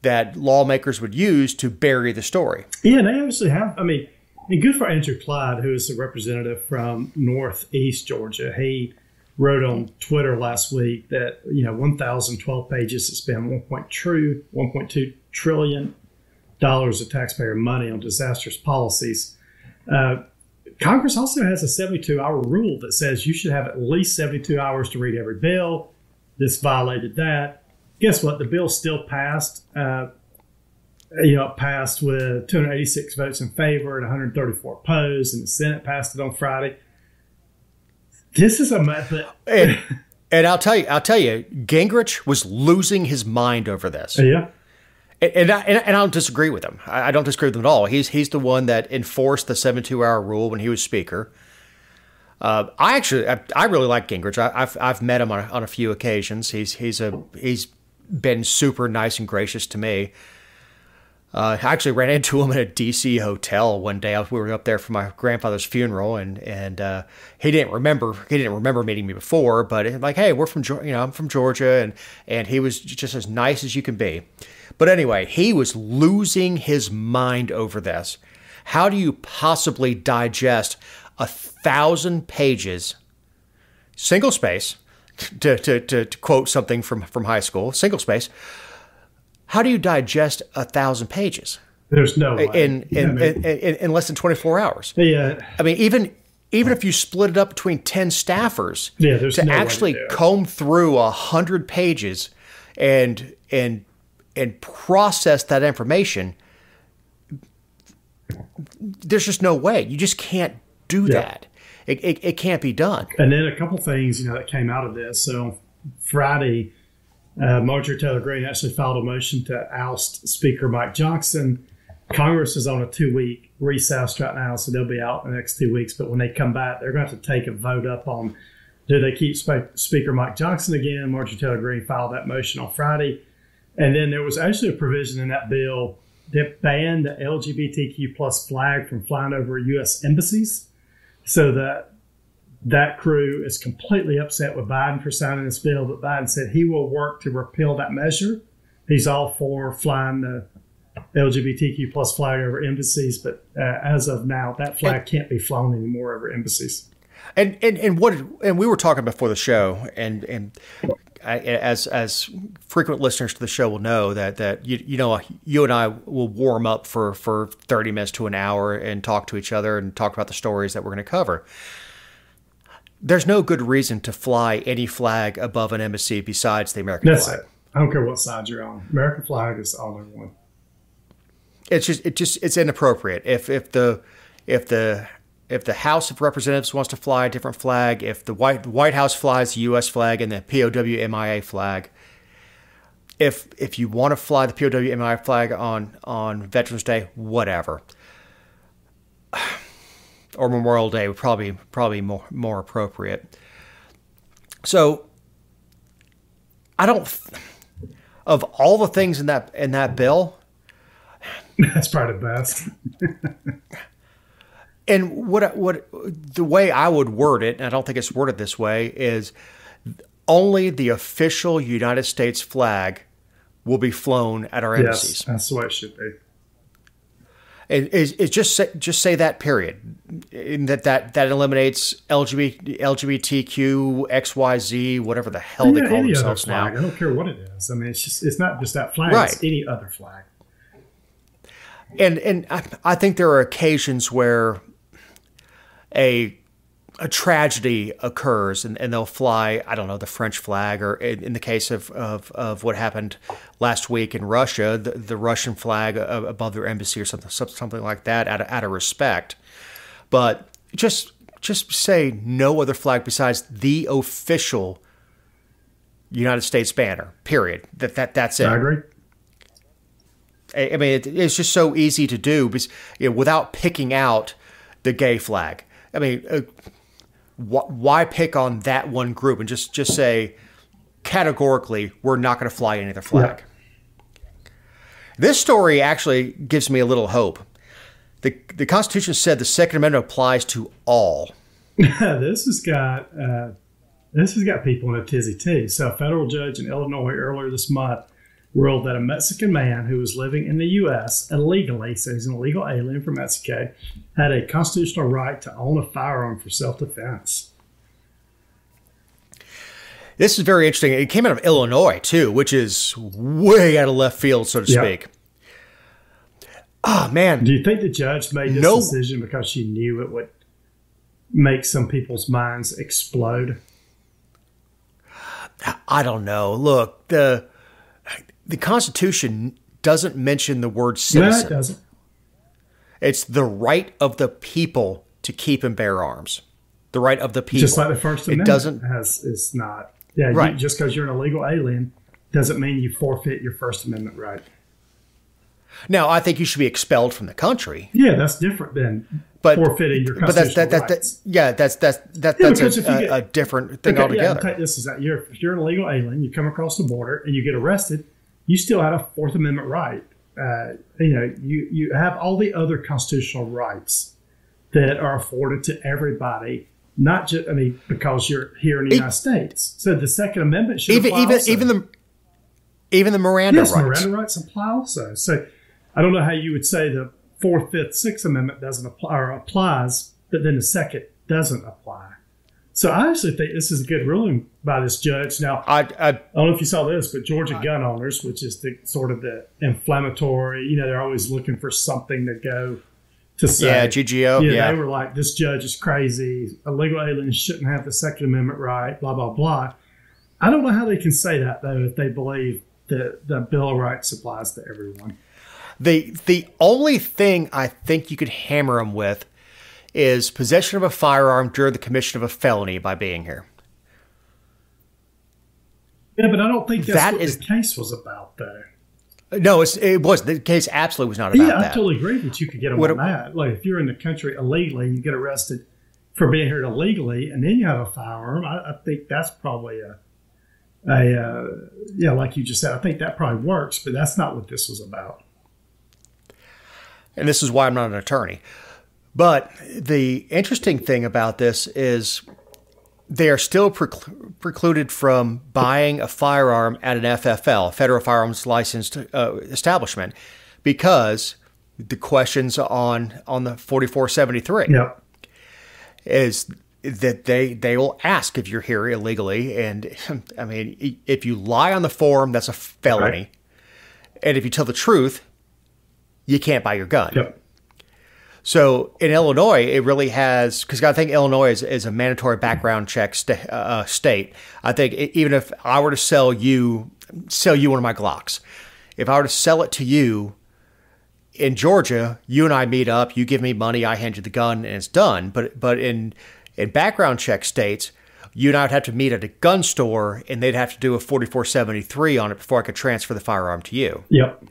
that lawmakers would use to bury the story. Yeah, they obviously have. I mean, and good for Andrew Clyde, who is a representative from Northeast Georgia. He wrote on Twitter last week that 1,012 pages to spend $1.2 trillion of taxpayer money on disastrous policies. Congress also has a 72-hour rule that says you should have at least 72 hours to read every bill. This violated that. Guess what? The bill still passed. It passed with 286 votes in favor and 134 opposed, and the Senate passed it on Friday. This is a method. And I'll tell you, Gingrich was losing his mind over this. Yeah. And I don't disagree with him. I don't disagree with him at all. He's the one that enforced the 72-hour rule when he was Speaker. I really like Gingrich. I've met him on a few occasions. He's been super nice and gracious to me. I actually ran into him at a D.C. hotel one day. We were up there for my grandfather's funeral, and he didn't remember meeting me before. But like, hey, we're from I'm from Georgia, and he was just as nice as you can be. But anyway, he was losing his mind over this. How do you possibly digest 1,000 pages, single space, to quote something from high school, single space? How do you digest 1,000 pages? There's no way. In less than 24 hours. Yeah. I mean, even if you split it up between 10 staffers, there's to no actually way to do it. comb through 100 pages and process that information, there's just no way. You just can't do that. It can't be done. And then a couple things, that came out of this. So Friday, Marjorie Taylor Greene actually filed a motion to oust Speaker Mike Johnson. Congress is on a 2-week recess right now, so they'll be out in the next 2 weeks. But when they come back, they're going to have to take a vote up on, do they keep Speaker Mike Johnson again? Marjorie Taylor Greene filed that motion on Friday. And then there was actually a provision in that bill that banned the LGBTQ plus flag from flying over U.S. embassies. So that crew is completely upset with Biden for signing this bill, but Biden said he will work to repeal that measure. He's all for flying the LGBTQ plus flag over embassies, but as of now, that flag can't be flown anymore over embassies. And we were talking before the show, and as frequent listeners to the show will know that you and I will warm up for 30 minutes to an hour and talk to each other and talk about the stories that we're going to cover. There's no good reason to fly any flag above an embassy besides the American flag. That's it. I don't care what side you're on. American flag is the only one. It's inappropriate. If the House of Representatives wants to fly a different flag, if the White House flies the U.S. flag and the POW/MIA flag, if you want to fly the POW/MIA flag on Veterans Day, whatever, or Memorial Day would probably more appropriate. So I don't. Of all the things in that bill, that's probably the best. And what the way I would word it, and I don't think it's worded this way, is only the official United States flag will be flown at our embassies. Yes, that's the way it should be. It's just say that, period. And that eliminates LGBTQ, XYZ, whatever the hell they call themselves now. I don't care what it is. I mean, it's not just that flag. Right. It's any other flag. And I think there are occasions where a tragedy occurs and they'll fly, I don't know, the French flag, or in the case of what happened last week in Russia, the Russian flag above their embassy or something like that out of respect. But just say no other flag besides the official United States banner, period. That's it. I agree. I mean, it's just so easy to do because, without picking out the gay flag. I mean, why pick on that one group and just say categorically we're not going to fly any other flag? This story actually gives me a little hope. The Constitution said the Second Amendment applies to all. This has got people in a tizzy too. So a federal judge in Illinois earlier this month ruled that a Mexican man who was living in the U.S. illegally, so he's an illegal alien from Mexico, had a constitutional right to own a firearm for self-defense. This is very interesting. It came out of Illinois, too, which is way out of left field, so to speak. Oh, man. Do you think the judge made this decision because she knew it would make some people's minds explode? I don't know. Look, the Constitution doesn't mention the word citizen. No, it doesn't. It's the right of the people to keep and bear arms. The right of the people. Just like the First Amendment. It doesn't. It's not. Yeah, right. Just because you're an illegal alien doesn't mean you forfeit your First Amendment right. Now, I think you should be expelled from the country. Yeah, that's different than forfeiting your constitutional rights. That's a different thing altogether. Take this as that if you're an illegal alien, you come across the border and you get arrested, you still have a Fourth Amendment right. You have all the other constitutional rights that are afforded to everybody. Not just, because you're here in the United States. So the Second Amendment should apply also. Even the Miranda rights. Yes, Miranda rights apply also. So I don't know how you would say the Fourth, Fifth, Sixth Amendment doesn't apply or applies, but then the Second doesn't apply. So I actually think this is a good ruling by this judge. Now, I don't know if you saw this, but Georgia gun owners, which is the sort of the inflammatory, they're always looking for something to go to say. Yeah, GGO. Yeah, they were like, this judge is crazy. Illegal aliens shouldn't have the Second Amendment right, blah, blah, blah. I don't know how they can say that, though, if they believe that the Bill of Rights applies to everyone. The only thing I think you could hammer them with is possession of a firearm during the commission of a felony by being here. Yeah, but I don't think that's what the case was about, though. No, it was. The case absolutely was not about that. Yeah, I totally agree that you could get them on that. Like, if you're in the country illegally and you get arrested for being here illegally and then you have a firearm, I think that's probably like you just said, I think that probably works, but that's not what this was about. And this is why I'm not an attorney. But the interesting thing about this is they are still precluded from buying a firearm at an FFL, Federal Firearms Licensed Establishment, because the questions on the 4473 is that they will ask if you're here illegally. And if you lie on the form, that's a felony. Right. And if you tell the truth, you can't buy your gun. Yep. So in Illinois, it really has, because I think Illinois is a mandatory background check state. I think even if I were to sell you one of my Glocks, if I were to sell it to you in Georgia, you and I meet up, you give me money, I hand you the gun, and it's done. But in background check states, you and I would have to meet at a gun store, and they'd have to do a 4473 on it before I could transfer the firearm to you. Yep.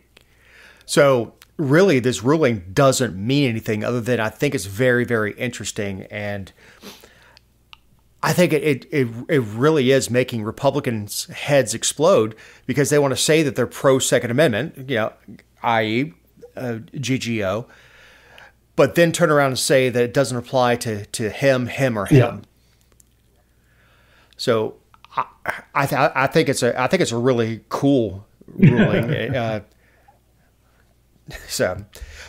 So really, this ruling doesn't mean anything other than I think it's very, very interesting. And I think it really is making Republicans' heads explode because they want to say that they're pro-Second Amendment, i.e. GGO, but then turn around and say that it doesn't apply to him, or him. Yeah. So I think it's a really cool ruling.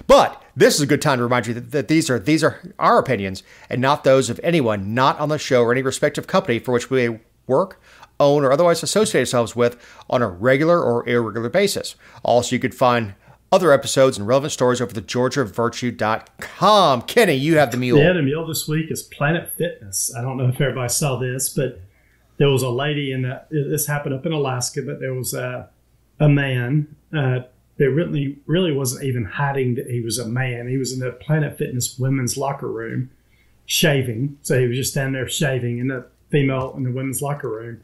But this is a good time to remind you that these are our opinions and not those of anyone not on the show or any respective company for which we work, own, or otherwise associate ourselves with on a regular or irregular basis. Also, you could find other episodes and relevant stories over the GeorgiaVirtue.com. Kenny, you have the mule. Yeah, the mule this week is Planet Fitness. I don't know if everybody saw this, but there was a lady this happened up in Alaska, but there was a man that really wasn't even hiding that he was a man. He was in the Planet Fitness women's locker room shaving. So he was just standing there shaving in the female in the women's locker room.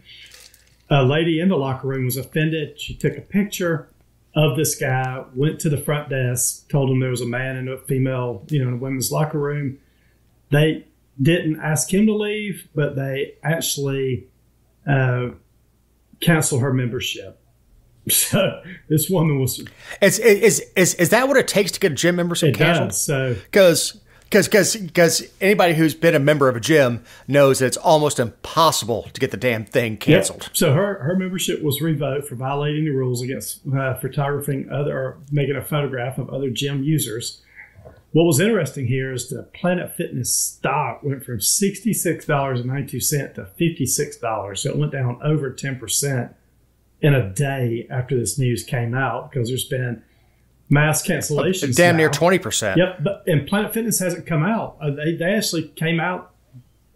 A lady in the locker room was offended. She took a picture of this guy, went to the front desk, told him there was a man and a female, in the women's locker room. They didn't ask him to leave, but they actually canceled her membership. So this woman was. Is that what it takes to get a gym membership canceled? So because anybody who's been a member of a gym knows that it's almost impossible to get the damn thing canceled. Yep. So her membership was revoked for violating the rules against photographing or making a photograph of other gym users. What was interesting here is the Planet Fitness stock went from $66.92 to $56. So it went down over 10% in a day after this news came out, because there's been mass cancellations. Damn near 20%. Yep. And Planet Fitness hasn't come out. They actually came out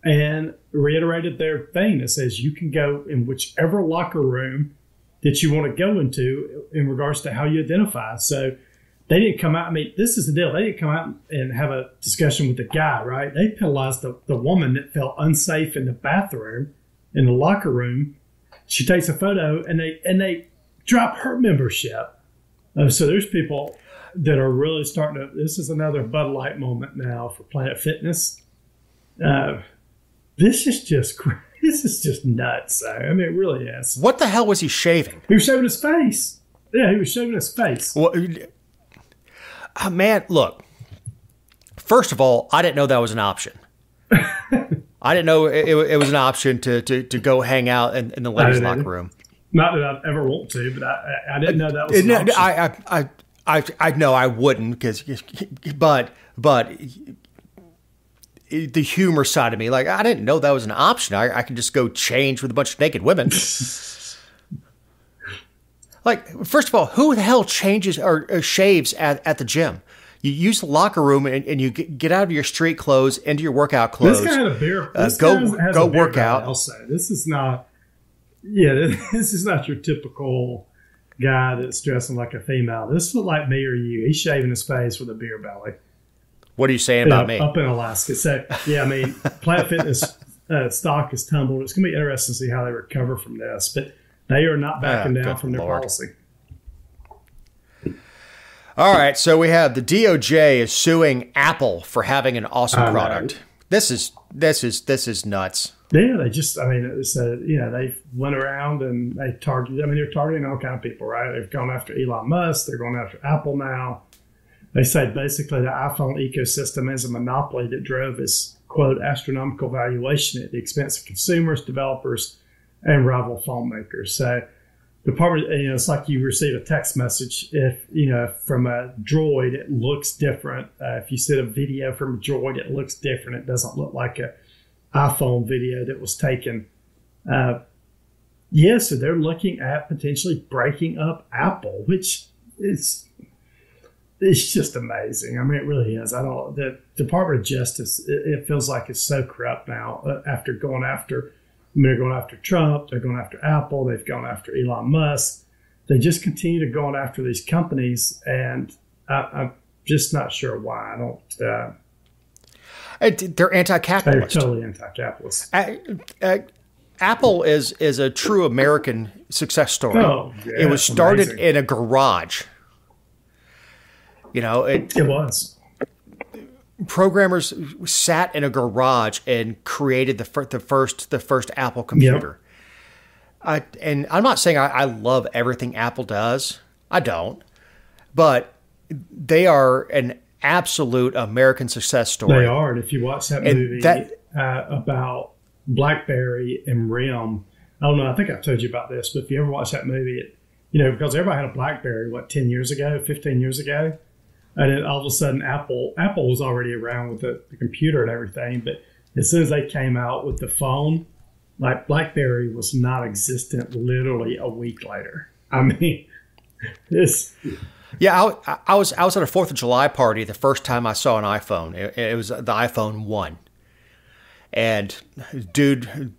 and reiterated their thing that says you can go in whichever locker room that you want to go into in regards to how you identify. So they didn't come out. I mean, this is the deal. They didn't come out and have a discussion with the guy, right? They penalized the woman that felt unsafe in the bathroom, in the locker room. She takes a photo and they drop her membership. So there's people that are really starting to. This is another Bud Light moment now for Planet Fitness. This is just nuts. I mean, it really is. What the hell was he shaving? He was shaving his face. Yeah, he was shaving his face. Well, man, look. First of all, I didn't know that was an option. I didn't know it was an option to go hang out in the ladies' locker room. Not that I'd ever want to, but I didn't know that was an option. I know I wouldn't, but the humor side of me, like, I didn't know that was an option. I could just go change with a bunch of naked women. Like, first of all, who the hell changes or shaves at the gym? You use the locker room and you get out of your street clothes into your workout clothes. This guy had a beer. Go work out. I'll say this is not. Yeah, this is not your typical guy that's dressing like a female. This looked like me or you. He's shaving his face with a beer belly. What are you saying about me? Up in Alaska. So, yeah, I mean, Planet Fitness stock has tumbled. It's going to be interesting to see how they recover from this. But they are not backing down from their policy. All right, so we have the DOJ is suing Apple for having an awesome product. This is nuts. Yeah, they went around and they targeted. I mean, they're targeting all kind of people, right? They've gone after Elon Musk. They're going after Apple now. They say basically the iPhone ecosystem is a monopoly that drove its, quote, astronomical valuation at the expense of consumers, developers, and rival phone makers. So the department, it's like you receive a text message. If, from a Droid, it looks different. If you see a video from a Droid, it looks different. It doesn't look like a iPhone video that was taken. So they're looking at potentially breaking up Apple, which is just amazing. I mean, it really is. The Department of Justice, it feels like it's so corrupt now after going after. They're going after Trump. They're going after Apple. They've gone after Elon Musk. They just continue to go after these companies, and I'm just not sure why. I don't. They're anti-capitalist. They're totally anti-capitalist. Apple is a true American success story. Oh, yeah, it was started in a garage. It was. Programmers sat in a garage and created the first Apple computer. Yep. And I'm not saying I love everything Apple does. I don't. But they are an absolute American success story. They are. And if you watch that movie about BlackBerry and RIM, I don't know, I think I've told you about this, but if you ever watch that movie, because everybody had a BlackBerry, 10 years ago, 15 years ago? And then all of a sudden, Apple was already around with the computer and everything. But as soon as they came out with the phone, like BlackBerry was not existent literally a week later. I mean, this. Yeah, I was at a 4th of July party the first time I saw an iPhone. It was the iPhone 1. And dude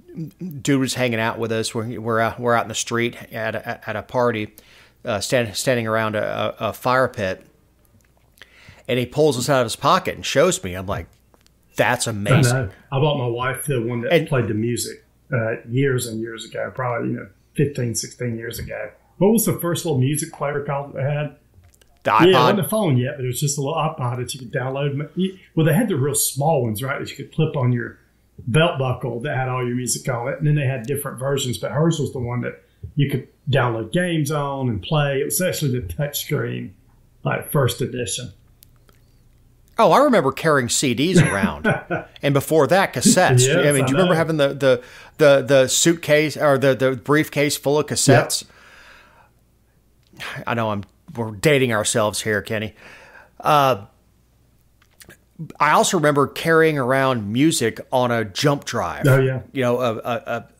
was hanging out with us. We're out in the street at a party, standing around a fire pit. And he pulls us out of his pocket and shows me. I'm like, that's amazing. I know. I bought my wife the one that played the music years and years ago, probably 15, 16 years ago. What was the first little music player called that they had? The iPod? Yeah, it wasn't a phone yet, but it was just a little iPod that you could download. Well, they had the real small ones, right, that you could clip on your belt buckle that had all your music on it. And then they had different versions, but hers was the one that you could download games on and play. It was actually the touchscreen, like first edition. Oh, I remember carrying CDs around, and before that, cassettes. Yes, I mean, do you remember having the suitcase or the briefcase full of cassettes? Yep. I know we're dating ourselves here, Kenny. I also remember carrying around music on a jump drive. Oh yeah, you know,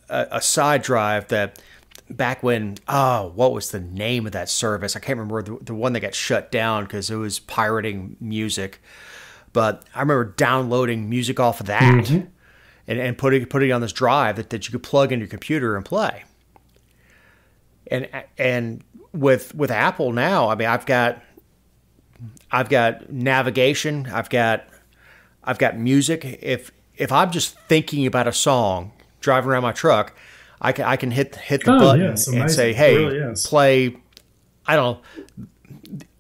a side drive that back when what was the name of that service? I can't remember the one that got shut down because it was pirating music. But I remember downloading music off of that and putting it on this drive that you could plug into your computer and play. And with Apple now, I mean, I've got navigation, I've got music. If I'm just thinking about a song driving around my truck, I can hit the button and say, "Hey, really play." I don't know,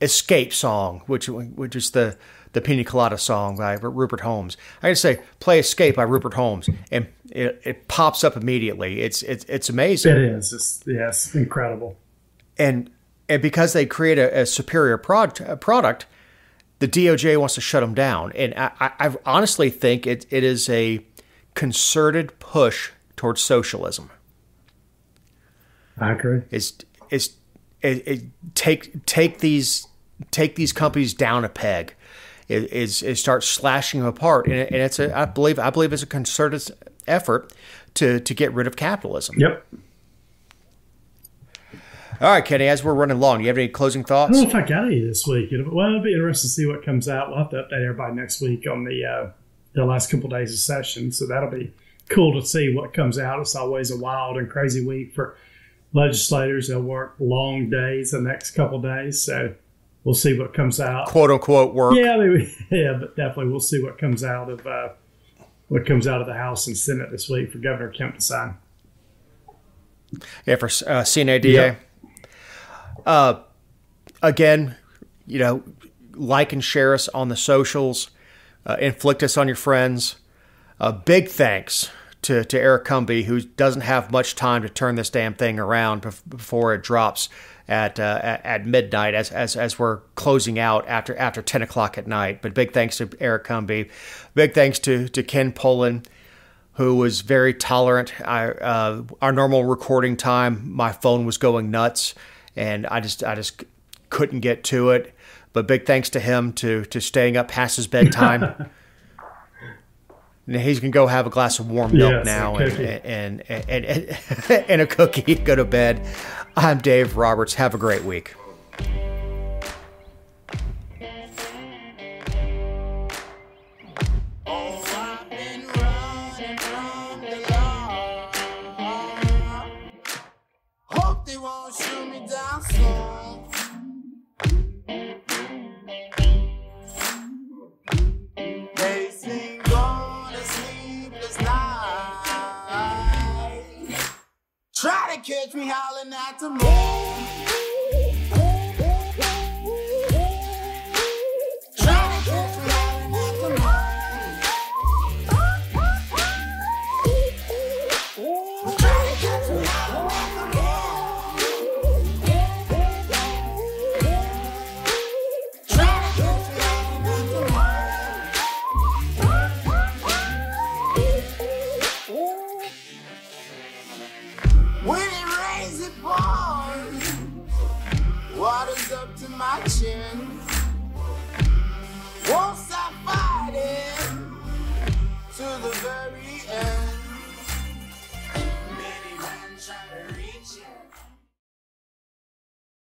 Escape song, which is the Pina Colada song by Rupert Holmes. I can say, "Play Escape" by Rupert Holmes, and it pops up immediately. It's amazing. It is. It's incredible. And because they create a superior product, the DOJ wants to shut them down. And I honestly think it is a concerted push towards socialism. I agree. Take these companies down a peg. Is start slashing them apart, and it's I believe it's a concerted effort to get rid of capitalism. Yep. All right, Kenny, as we're running long, do you have any closing thoughts? I don't know if I got any this week. Well, it'll be interesting to see what comes out. We'll have to update everybody next week on the last couple of days of session, so that'll be cool to see what comes out. It's always a wild and crazy week for legislators. They'll work long days the next couple of days, so we'll see what comes out. "Quote unquote" work. Yeah, but definitely we'll see what comes out of the House and Senate this week for Governor Kemp to sign. Yeah, for CNADA. Yep. Again, like and share us on the socials. Inflict us on your friends. Big thanks to Eric Cumby, who doesn't have much time to turn this damn thing around before it drops at midnight as we're closing out after 10 o'clock at night. But big thanks to Eric Cumby. Big thanks to Ken Poland, who was very tolerant. Our normal recording time, my phone was going nuts, and I just couldn't get to it. But big thanks to him to staying up past his bedtime. He's going to go have a glass of warm milk now and a cookie, go to bed. I'm Dave Roberts. Have a great week. Hope they won't shoot me down soon. They've been gone a sleepless night. Try to catch me howling at the moon. Try to catch me howling at the moon. Try to catch me howling at the moon. Try to catch me howling at the moon. When it rains, it pours. Water's up to my chin. Won't stop fighting to the very end. Many men try to reach it.